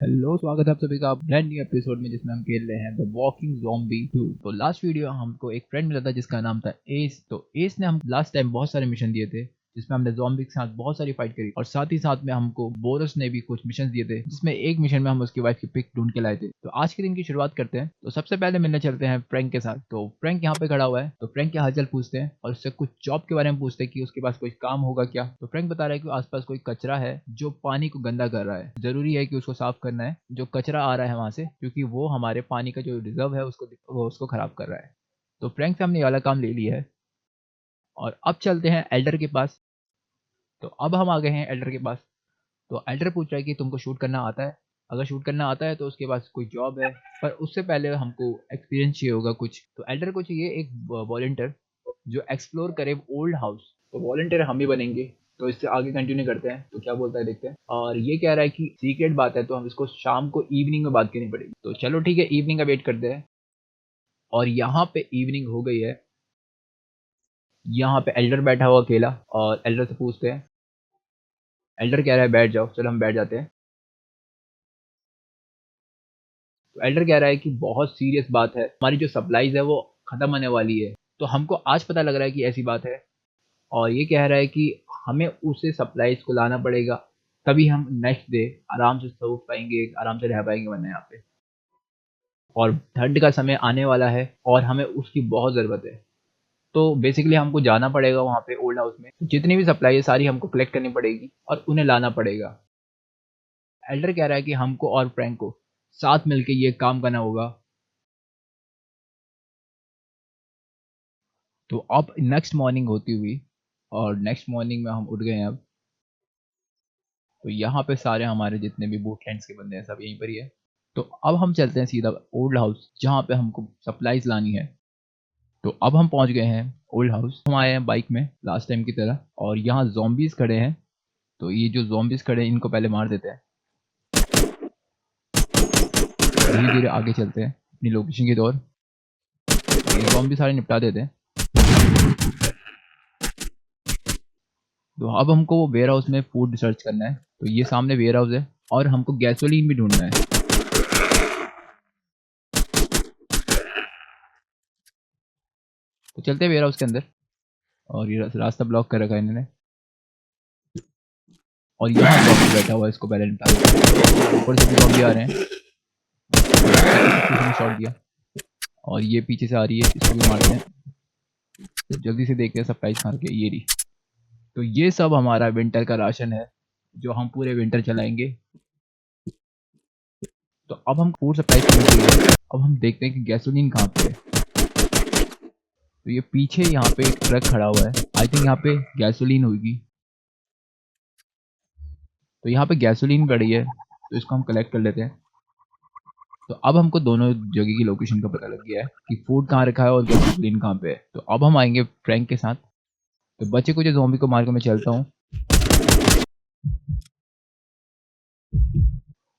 Hello, स्वागत है आप सभी का ब्रांड न्यू एपिसोड में जिसमें हम खेल रहे हैं द वॉकिंग ज़ॉम्बी 2। तो लास्ट वीडियो हमको एक फ्रेंड मिला था जिसका नाम था एस। तो एस ने हम लास्ट टाइम बहुत सारे मिशन दिए थे जिसमें हमने ज़ॉम्बी के साथ बहुत सारी फाइट करी और साथ ही साथ में हमको बोरस ने भी कुछ मिशन दिए थे जिसमें एक मिशन में हम उसकी वाइफ की पिक ढूंढ के लाए थे। तो आज के दिन की शुरुआत करते हैं। तो सबसे पहले मिलने चलते हैं फ्रैंक के साथ। तो फ्रैंक यहाँ पे खड़ा हुआ है। तो फ्रैंक के हालचाल पूछते हैं और उससे कुछ जॉब के बारे में पूछते हैं कि उसके पास कोई काम होगा क्या। तो फ्रैंक बता रहा है कि आसपास कोई कचरा है जो पानी को गंदा कर रहा है, जरूरी है कि उसको साफ करना है जो कचरा आ रहा है वहां से, क्योंकि वो हमारे पानी का जो रिजर्व है उसको खराब कर रहा है। तो फ्रैंक से हमने ये वाला काम ले लिया है और अब चलते हैं एल्डर के पास। तो अब हम आ गए हैं एल्डर के पास। तो एल्डर पूछ रहा है कि तुमको शूट करना आता है। अगर शूट करना आता है तो उसके पास कोई जॉब है, पर उससे पहले हमको एक्सपीरियंस चाहिए होगा कुछ। तो एल्डर को चाहिए एक वॉलंटियर जो एक्सप्लोर करे ओल्ड हाउस। तो वॉलंटियर हम ही बनेंगे। तो इससे आगे कंटिन्यू करते हैं, तो क्या बोलता है देखते हैं। और ये कह रहा है कि सीक्रेट बात है तो हम इसको शाम को इवनिंग में बात करनी पड़ेगी। तो चलो ठीक है, इवनिंग का वेट करते हैं। और यहाँ पे इवनिंग हो गई है। यहाँ पे एल्डर बैठा हुआ अकेला और एल्डर से पूछते हैं। एल्डर कह रहा है बैठ जाओ। चलो हम बैठ जाते हैं। तो एल्डर कह रहा है कि बहुत सीरियस बात है, हमारी जो सप्लाईज है वो खत्म होने वाली है। तो हमको आज पता लग रहा है कि ऐसी बात है। और ये कह रहा है कि हमें उसे सप्लाईज को लाना पड़ेगा, तभी हम नेक्स्ट डे आराम से सो पाएंगे, आराम से रह पाएंगे वरना यहाँ पे। और ठंड का समय आने वाला है और हमें उसकी बहुत ज़रूरत है। तो बेसिकली हमको जाना पड़ेगा वहाँ पे ओल्ड हाउस में, जितनी भी सप्लाई है सारी हमको कलेक्ट करनी पड़ेगी और उन्हें लाना पड़ेगा। एल्डर कह रहा है कि हमको और फ्रैंक को साथ मिलके ये काम करना होगा। तो अब नेक्स्ट मॉर्निंग होती हुई और नेक्स्ट मॉर्निंग में हम उठ गए हैं अब। तो यहाँ पे सारे हमारे जितने भी बूटलैंड्स के बंदे हैं सब यहीं पर ही है। तो अब हम चलते हैं सीधा ओल्ड हाउस जहाँ पे हमको सप्लाईज लानी है। तो अब हम पहुँच गए हैं ओल्ड हाउस। हम आए हैं बाइक में लास्ट टाइम की तरह और यहाँ zombies खड़े हैं। तो ये जो zombies खड़े हैं इनको पहले मार देते हैं। धीरे धीरे आगे चलते हैं अपनी लोकेशन की ओर। ये zombies सारे निपटा देते हैं। तो अब हमको वो वेयर हाउस में फूड सर्च करना है। तो ये सामने वेयर हाउस है और हमको गैसोलीन भी ढूंढना है। तो चलते हैं वेयर हाउस के अंदर। और ये रास्ता ब्लॉक कर रखा है इन्होंने। और यहाँ जॉम्बी बैठा हुआ है, इसको पहले निपटा देते हैं। ऊपर से भी जॉम्बी आ रहे हैं। किसी ने शॉट दिया और ये पीछे से आ रही है, इसको भी मारते हैं। तो जल्दी से देखते हैं सप्लाईज कहाँ रखे, ये रही। तो ये सब हमारा विंटर का राशन है जो हम पूरे विंटर चलाएंगे। तो अब हम फूड सप्लाई करने के लिए अब हम देखते हैं कि गैसोलीन कहाँ पे है। तो ये पीछे यहाँ पे एक ट्रक खड़ा हुआ है, आई थिंक यहाँ पे गैसोलीन होगी। तो यहाँ पे गैसोलीन पड़ी है तो इसको हम कलेक्ट कर लेते हैं। तो अब हमको दोनों जगह की लोकेशन का पता लग गया है कि फूड कहाँ रखा है और गैसोलीन कहाँ पे है। तो अब हम आएंगे फ्रैंक के साथ। तो बच्चे को जो ज़ॉम्बी को मार के मैं चलता हूँ।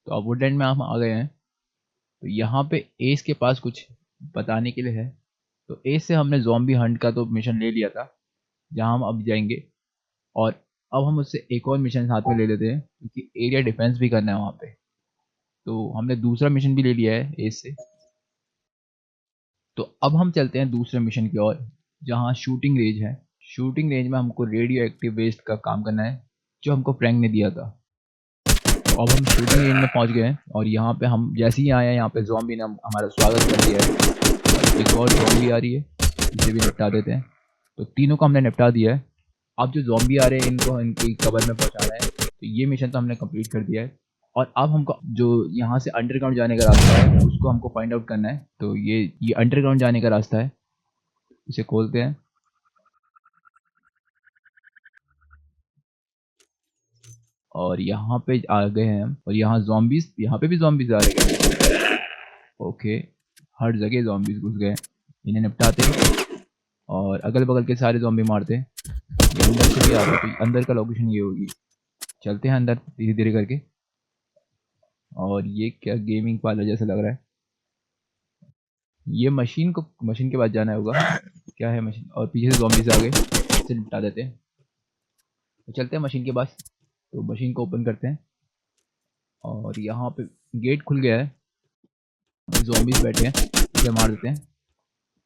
तो अब वुडलैंड में हम आ गए हैं। तो यहाँ पे एस के पास कुछ बताने के लिए है। तो एस से हमने ज़ॉम्बी हंट का तो मिशन ले लिया था जहाँ हम अब जाएंगे। और अब हम उससे एक और मिशन साथ में ले लेते हैं क्योंकि एरिया डिफेंस भी करना है वहाँ पे। तो हमने दूसरा मिशन भी ले लिया है एस से। तो अब हम चलते हैं दूसरे मिशन की ओर जहाँ शूटिंग रेंज है। शूटिंग रेंज में हमको रेडियो एक्टिव वेस्ट का काम करना है जो हमको फ्रैंक ने दिया था। तो अब हम शूटिंग रेंज में पहुंच गए हैं और यहाँ पे हम जैसे ही आए हैं यहाँ पे ज़ॉम्बी ने हमारा स्वागत कर दिया है। और एक और ज़ॉम्बी आ रही है, इसे भी निपटा देते हैं। तो तीनों को हमने निपटा दिया है। अब जो ज़ॉम्बी आ रहे हैं इनको इनकी कवर में पहुंचाना है। तो ये मिशन तो हमने कंप्लीट कर दिया है। और अब हमको जो यहाँ से अंडरग्राउंड जाने का रास्ता है उसको हमको फाइंड आउट करना है। तो ये अंडरग्राउंड जाने का रास्ता है, इसे खोलते हैं। और यहाँ पे आ गए हैं हम और यहाँ पे भी zombies आ रहे हैं। ओके, हर जगह zombies घुस गए। इन्हें निपटाते हैं और अगल बगल के सारे zombie मारते हैं। ये अंदर से भी आ रहा है तो अंदर का लोकेशन ये होगी। चलते हैं अंदर धीरे धीरे करके। और ये क्या गेमिंग पार्लर जैसा लग रहा है। ये मशीन के पास जाना होगा। क्या है मशीन, और पीछे से zombies आ गए, इसे निपटा देते हैं। तो चलते हैं मशीन के पास। तो मशीन को ओपन करते हैं। और यहाँ पे गेट खुल गया है, ज़ॉम्बीज़ बैठे हैं, इसे मार देते हैं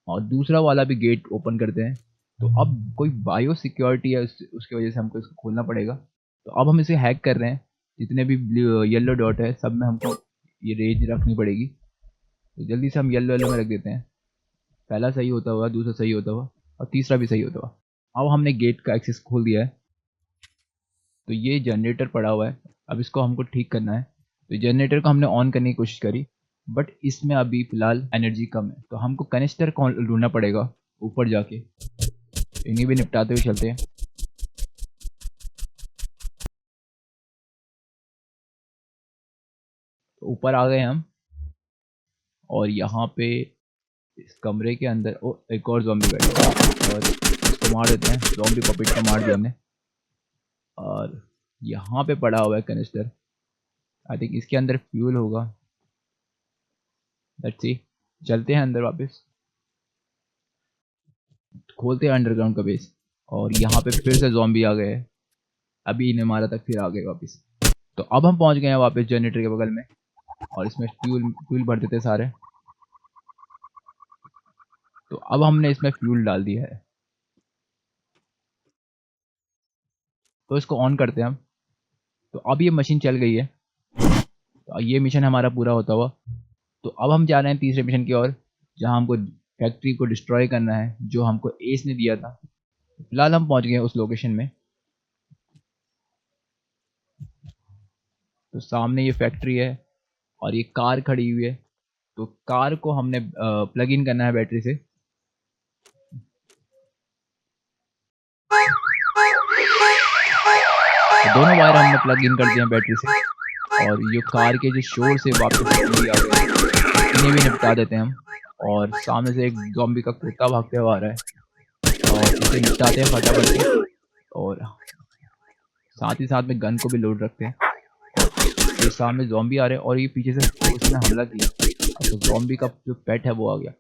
और दूसरा वाला भी गेट ओपन करते हैं। तो अब कोई बायो सिक्योरिटी है, उसकी वजह से हमको इसको खोलना पड़ेगा। तो अब हम इसे हैक कर रहे हैं, जितने भी येलो डॉट है सब में हमको ये रेंज रखनी पड़ेगी। तो जल्दी से हम येलो येलो में रख देते हैं, पहला सही होता हुआ, दूसरा सही होता हुआ और तीसरा भी सही होता हुआ। अब हमने गेट का एक्सेस खोल दिया है। तो ये जनरेटर पड़ा हुआ है, अब इसको हमको ठीक करना है। तो जनरेटर को हमने ऑन करने की कोशिश करी, बट इसमें अभी फिलहाल एनर्जी कम है, तो हमको कनिस्टर को ढूंढना पड़ेगा ऊपर जाके। तो इन्हें भी निपटाते हुए चलते हैं। तो ऊपर आ गए हम और यहाँ पे इस कमरे के अंदर एक और ज़ॉम्बी बैठा है और इसको मार देते हैं। ज़ॉम्बी पपेट को मार दिया हमने और यहाँ पे पड़ा हुआ है कनिस्टर। आई थिंक इसके अंदर फ्यूल होगा। लेट्स सी, चलते हैं अंदर वापस, खोलते हैं अंडरग्राउंड का बेस और यहाँ पे फिर से ज़ॉम्बी आ गए हैं। अभी इन्हें मारा तक फिर आ गए वापस। तो अब हम पहुँच गए हैं वापस जनरेटर के बगल में और इसमें फ्यूल फ्यूल भर देते सारे। तो अब हमने इसमें फ्यूल डाल दिया है, तो इसको ऑन करते हैं हम। तो अब ये मशीन चल गई है, तो ये मिशन हमारा पूरा होता हुआ। तो अब हम जा रहे हैं तीसरे मिशन की ओर, जहाँ हमको फैक्ट्री को डिस्ट्रॉय करना है जो हमको एस ने दिया था। फिलहाल हम पहुंच गए उस लोकेशन में। तो सामने ये फैक्ट्री है और ये कार खड़ी हुई है। तो कार को हमने प्लग इन करना है बैटरी से। तो दोनों वायर हमने प्लग इन कर दिए हैं बैटरी से और ये कार के जो शोर से वापस भी आ गए, इन्हें भी निपटा देते हैं हम। और सामने से एक ज़ॉम्बी का कुत्ता भागते हुआ आ रहा है और इसे निपटाते हैं फटाफट से। और साथ ही साथ में गन को भी लोड रखते हैं। ये सामने ज़ॉम्बी आ रहे हैं और ये पीछे से उसने हमला किया, तो ज़ॉम्बी का जो पेट है वो आ गया।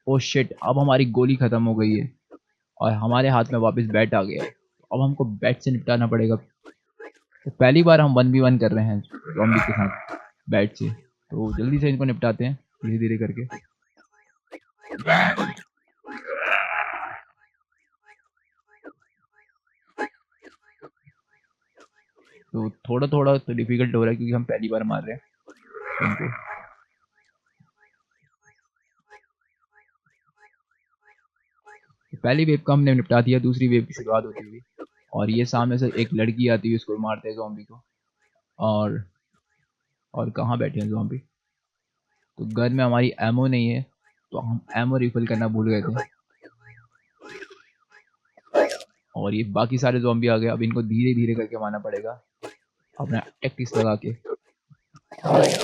ओ शिट, अब हमारी गोली खत्म हो गई है और हमारे हाथ में वापस बैट आ गया है। अब हमको बैट से निपटाना पड़ेगा। तो पहली बार हम 1v1 कर रहे हैं ज़ॉम्बी के साथ बैट से, तो जल्दी से इनको निपटाते हैं धीरे धीरे करके। तो थोड़ा थोड़ा तो डिफिकल्ट हो रहा है क्योंकि हम पहली बार मार रहे हैं इनको। तो पहली वेव का हमने निपटा दिया, दूसरी वेव की शुरुआत होती हुई और ये सामने से एक लड़की आती है, उसको मारते हैं ज़ॉम्बी को। और कहाँ बैठे हैं ज़ॉम्बी। तो गन में हमारी एमो नहीं है, तो हम एमो रिफिल करना भूल गए थे और ये बाकी सारे ज़ॉम्बी आ गए। अब इनको धीरे धीरे करके मारना पड़ेगा अपना टैक्टिक्स लगा के।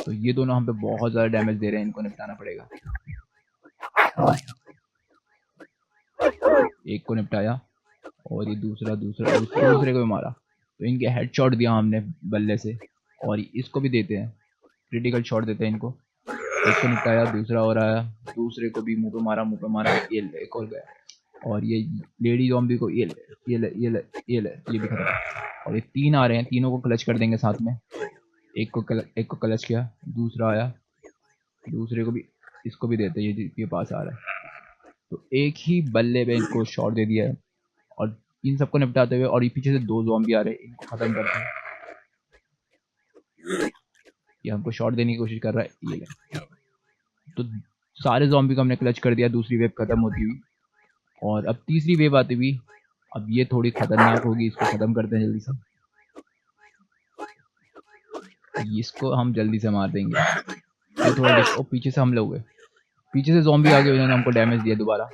तो ये दोनों हम पे बहुत ज़्यादा डैमेज दे रहे हैं, इनको निपटाना पड़ेगा। एक को निपटाया और ये दूसरे को भी मारा। तो इनके हेडशॉट दिया हमने बल्ले से और इसको भी देते हैं, क्रिटिकल शॉट देते हैं इनको। एक को निपटाया, दूसरा और आया, दूसरे को भी मुंह पे मारा, ये ले, एक और गया। और ये लेडी ज़ॉम्बी को ये ले, ये ले, ये ले, ये भी खत्म। और ये तीन आ रहे हैं, तीनों को क्लच कर देंगे साथ में। एक को क्लच किया, दूसरा आया, दूसरे को भी, इसको भी देते हैं, ये पास आ रहा है। तो एक ही बल्ले पे इनको शॉट दे दिया है और इन सबको निपटाते हुए, और ये पीछे से दो ज़ॉम्बी आ रहे हैं, इनको खत्म करते हैं। ये हमको शॉट देने की कोशिश कर रहा है, ये ले। तो सारे ज़ॉम्बी को हमने क्लच कर दिया दूसरी वेव खत्म होती हुई। और अब तीसरी वेव आती हुई, अब ये थोड़ी खतरनाक होगी, इसको खत्म करते हैं जल्दी से। इसको हम जल्दी से मार देंगे। ये थोड़ा देखो, पीछे से हमले हुए, पीछे से ज़ॉम्बी आ गए, उन्होंने हमको डैमेज दिया दोबारा।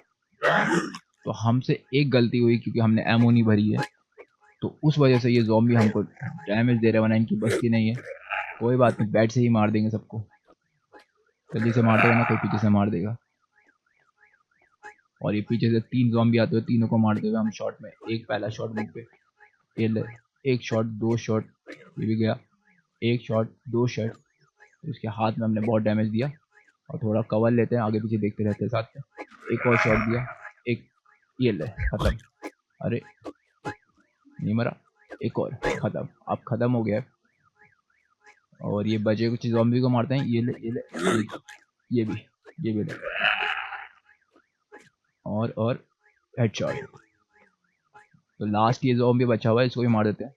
तो हमसे एक गलती हुई क्योंकि हमने एमो नहीं भरी है, तो उस वजह से ये ज़ॉम्बी हमको डैमेज दे रहे, वरना इनकी बस्ती नहीं है। कोई बात नहीं, बैट से ही मार देंगे सबको। जल्दी से मारते हुए ना, कोई पीछे से मार देगा। और ये पीछे से तीन ज़ॉम्बी आते हुए, तीनों को मारते हुए हम शॉट में, एक पहला शॉट मुंह पे, ये ले, एक शॉट, दो शॉट, ये भी गया, एक शॉट, दो शॉट। तो इसके हाथ में हमने बहुत डैमेज दिया और थोड़ा कवर लेते हैं, आगे पीछे देखते रहते हैं साथ में। एक और शॉट दिया, एक, ये ले, खत्म। अरे नहीं मरा, एक और, खत्म। अब खत्म हो गया। और ये बचे कुछ ज़ॉम्बी को मारते हैं। ये ले ये ले ये भी ये भी ले। और हेडशॉट। तो लास्ट ये ज़ॉम्बी बचा हुआ है, इसको भी मार देते हैं।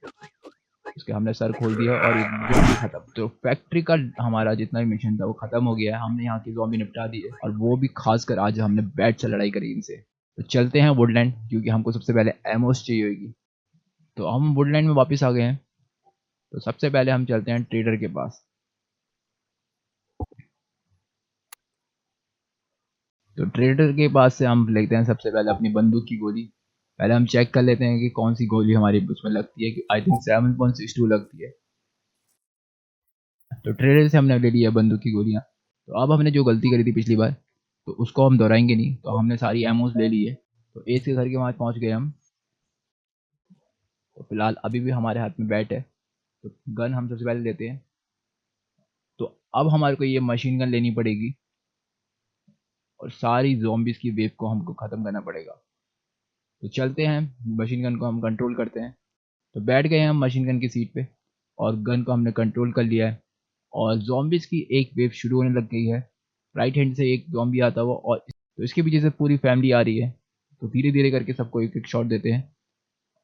इसके हमने सर खोल दिया और ये ज़ॉम्बी खत्म। तो फैक्ट्री का हमारा जितना भी मिशन था वो खत्म हो गया है। हमने यहाँ की ज़ॉम्बी निपटा दी है, और वो भी खासकर आज हमने बैट से लड़ाई करी इनसे। तो चलते हैं वुडलैंड, क्योंकि हमको सबसे पहले एमोस चाहिए होगी। तो हम वुडलैंड में वापस आ गए हैं। तो सबसे पहले हम चलते हैं ट्रेडर के पास। तो ट्रेडर के पास से हम लेते हैं सबसे पहले अपनी बंदूक की गोली। पहले हम चेक कर लेते हैं कि कौन सी गोली हमारी उसमें लगती है, कि आई थिंक 7.62 लगती है। तो ट्रेडर से हमने ले लिया बंदूक की गोलियां। तो अब हमने जो गलती करी थी पिछली बार, तो उसको हम दोहराएंगे नहीं। तो हमने सारी एमोस ले ली है। तो एस के घर के वहां पहुंच गए हम। तो फिलहाल अभी भी हमारे हाथ में बैट है। तो गन हम सबसे पहले लेते हैं। तो अब हमारे को ये मशीन गन लेनी पड़ेगी, और सारी ज़ॉम्बीज़ की वेव को हमको ख़त्म करना पड़ेगा। तो चलते हैं, मशीन गन को हम कंट्रोल करते हैं। तो बैठ गए हम मशीन गन की सीट पे, और गन को हमने कंट्रोल कर लिया है। और ज़ॉम्बीज़ की एक वेव शुरू होने लग गई है। राइट हैंड से एक ज़ॉम्बी आता हुआ, और तो इसके पीछे से पूरी फैमिली आ रही है। तो धीरे धीरे करके सबको एक एक शॉट देते हैं।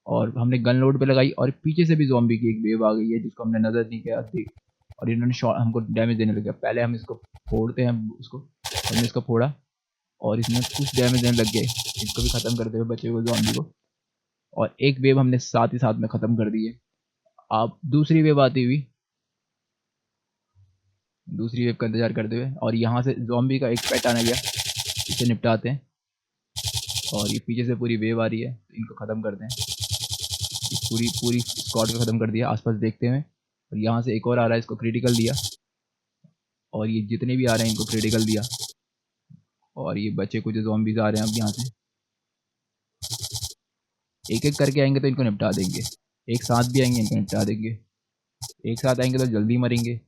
और हमने गन लोड पे लगाई, और पीछे से भी ज़ॉम्बी की एक वेव आ गई है, जिसको हमने नज़र नहीं किया थी। और इन्होंने शॉट हमको डैमेज देने लगे। पहले हम इसको फोड़ते हैं, उसको हमने इसको फोड़ा, और इसमें कुछ डैमेज देने लग गए। इसको भी ख़त्म करते हुए बचे हुए ज़ॉम्बी को। और एक वेव हमने साथ ही साथ में ख़त्म कर दी है। अब दूसरी वेव आती हुई, दूसरी वेव का इंतजार करते हुए, और यहाँ से ज़ॉम्बी का एक पेट आना गया, इसे निपटाते हैं। और ये पीछे से पूरी वेव आ रही है, तो इनको ख़त्म करते हैं। इस पूरी पूरी स्क्वाड को ख़त्म कर दिया आसपास देखते हुए। और यहाँ से एक और आ रहा है, इसको क्रिटिकल दिया। और ये जितने भी आ रहे हैं इनको क्रिटिकल दिया। और ये बच्चे कुछ ज़ॉम्बीज़ आ रहे हैं अब यहाँ से। एक एक करके आएंगे तो इनको निपटा देंगे। एक साथ भी आएंगे इनको निपटा देंगे। एक साथ आएंगे तो जल्दी मरेंगे,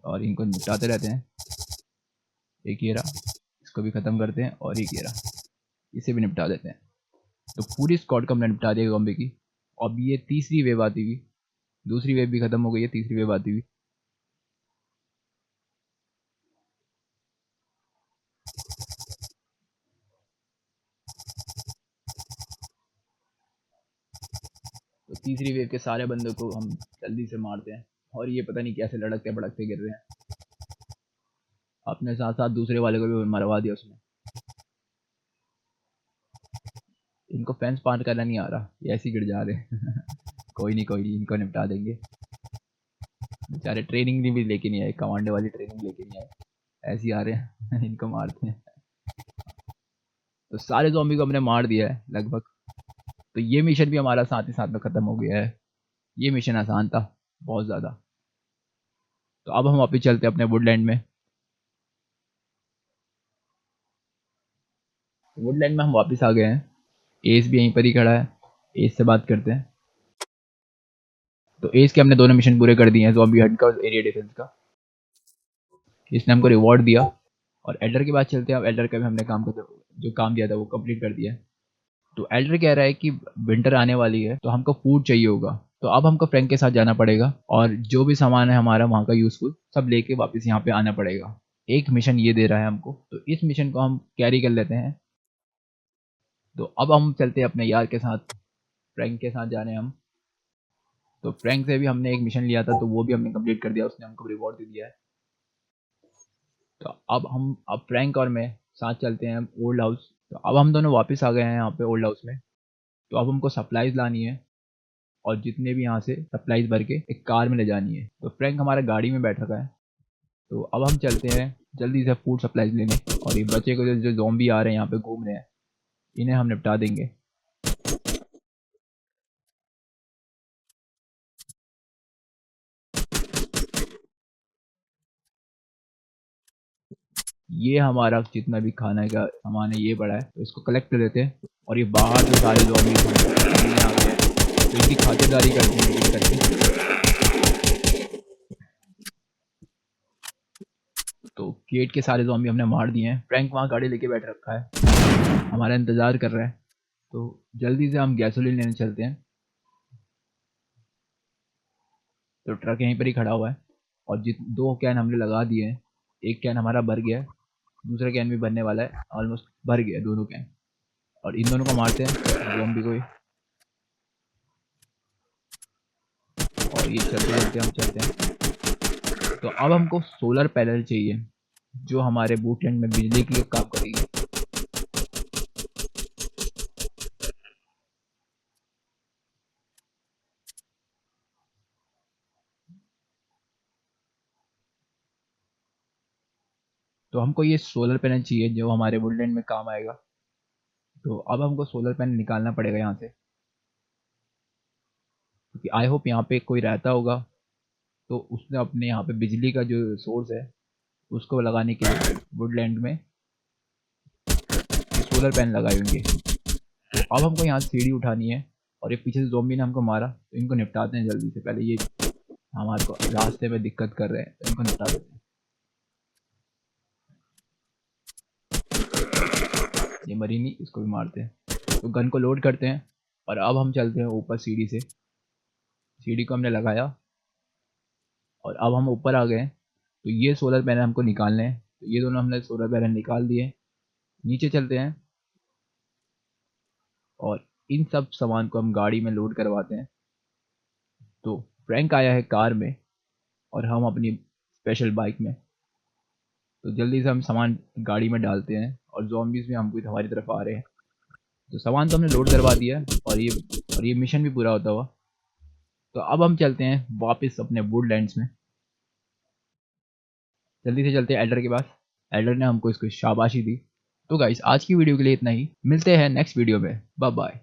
और इनको निपटाते रहते हैं। एक ये रहा, इसको भी ख़त्म करते हैं। और एक ये रहा, इसे भी निपटा देते हैं। तो पूरी स्क्वाड को हमने निपटा दिया ज़ॉम्बी की। अब ये तीसरी वेव आती हुई, दूसरी वेव भी ख़त्म हो गई है, तीसरी वेव आती हुई। तो तीसरी वेव के सारे बंदों को हम जल्दी से मारते हैं। और ये पता नहीं कैसे लड़कते भड़कते गिर रहे हैं। अपने साथ साथ दूसरे वाले को भी मरवा दिया उसने। इनको फेंस पार करना नहीं आ रहा, ये ऐसे ही गिर जा रहे हैं। कोई नहीं, इनको निपटा देंगे। बेचारे ट्रेनिंग भी लेके नहीं आए, कमांडो वाली ट्रेनिंग लेके नहीं आए, ऐसे ही आ रहे हैं। इनको मारते हैं। तो सारे ज़ॉम्बी को हमने मार दिया है लगभग। तो ये मिशन भी हमारा साथ ही साथ में ख़त्म हो गया है। ये मिशन आसान था बहुत ज़्यादा। तो अब हम वापस चलते हैं अपने वुडलैंड में। वुडलैंड में हम वापस आ गए हैं। एस भी यहीं पर ही खड़ा है, एस से बात करते हैं। तो एस के हमने दोनों मिशन पूरे कर दिए हैं, ज़ॉम्बी हंट का और एरिया डिफेंस का। इसने हमको रिवॉर्ड दिया। और एल्डर के बाद चलते हैं। अब एल्डर का भी हमने काम कर जो काम दिया था वो कंप्लीट कर दिया है। तो एल्डर कह रहा है कि विंटर आने वाली है, तो हमको फूड चाहिए होगा। तो अब हमको फ्रैंक के साथ जाना पड़ेगा, और जो भी सामान है हमारा वहाँ का यूजफुल सब लेके वापस यहाँ पे आना पड़ेगा। एक मिशन ये दे रहा है हमको, तो इस मिशन को हम कैरी कर लेते हैं। तो अब हम चलते हैं अपने यार के साथ, फ्रैंक के साथ जा रहे हैं हम। तो फ्रैंक से भी हमने एक मिशन लिया था, तो वो भी हमने कंप्लीट कर दिया, उसने हमको रिवॉर्ड दे दिया है। तो अब फ्रैंक और मैं साथ चलते हैं ओल्ड हाउस। तो अब हम दोनों वापस आ गए हैं यहाँ पे ओल्ड हाउस में। तो अब हमको सप्लाईज लानी है, और जितने भी यहाँ से सप्लाईज भर के एक कार में ले जानी है। तो फ्रैंक हमारा गाड़ी में बैठ रखा है। तो अब हम चलते हैं जल्दी से फूड सप्लाईज लेने। और ये बच्चे को जो ज़ॉम्बी आ रहे हैं यहाँ पे घूम रहे हैं, इन्हें हम निपटा देंगे। ये हमारा जितना भी खाने का सामान है ये पड़ा है, तो इसको कलेक्ट कर लेते हैं। और ये बाहर जो सारे ज़ॉम्बी आ गए हैं, तो इनकी खातिरदारी करते हैं एक करके। तो गेट के सारे ज़ॉम्बी हमने मार दिए हैं। फ्रैंक वहाँ गाड़ी लेके बैठ रखा है, हमारा इंतज़ार कर रहा है। तो जल्दी से हम गैसोलीन लेने चलते हैं। तो ट्रक यहीं पर ही खड़ा हुआ है और जित 2 कैन हमने लगा दिए हैं। एक कैन हमारा भर गया है, दूसरा कैन भी भरने वाला है, ऑलमोस्ट भर गया है दोनों कैन। और इन दोनों को मारते हैं ज़ॉम्बी को ही। और ये चलते चलते हम चलते हैं। तो अब हमको सोलर पैनल चाहिए जो हमारे बूट लैंड में बिजली की काम करेगी। तो हमको ये सोलर पैनल चाहिए जो हमारे वुडलैंड में काम आएगा। तो अब हमको सोलर पैनल निकालना पड़ेगा यहाँ से, क्योंकि आई होप यहाँ पे कोई रहता होगा तो उसने अपने यहाँ पे बिजली का जो सोर्स है उसको लगाने के लिए वुडलैंड में सोलर पैनल लगाए होंगे। तो अब हमको यहाँ से सीढ़ी उठानी है और ये पीछे से ज़ॉम्बी ने हमको मारा, तो इनको निपटाते हैं जल्दी से। पहले ये हमारे को रास्ते में दिक्कत कर रहे हैं तो इनको निपटा देते हैं। ये मरी नहीं, इसको भी मारते हैं। तो गन को लोड करते हैं और अब हम चलते हैं ऊपर सीढ़ी से। सीढ़ी को हमने लगाया और अब हम ऊपर आ गए। तो ये सोलर पैनल हमको निकालने हैं, तो ये दोनों हमने सोलर पैनल निकाल दिए। नीचे चलते हैं और इन सब सामान को हम गाड़ी में लोड करवाते हैं। तो फ्रैंक आया है कार में और हम अपनी स्पेशल बाइक में। तो जल्दी से हम सामान गाड़ी में डालते हैं और ज़ॉम्बीज़ भी हमको हमारी तरफ आ रहे हैं। तो सामान तो हमने लोड करवा दिया है और ये मिशन भी पूरा होता हुआ। तो अब हम चलते हैं वापस अपने वुडलैंड्स में। जल्दी से चलते हैं एल्डर के पास। एल्डर ने हमको इसको शाबाशी दी। तो गाइस आज की वीडियो के लिए इतना ही, मिलते हैं नेक्स्ट वीडियो में। Bye bye.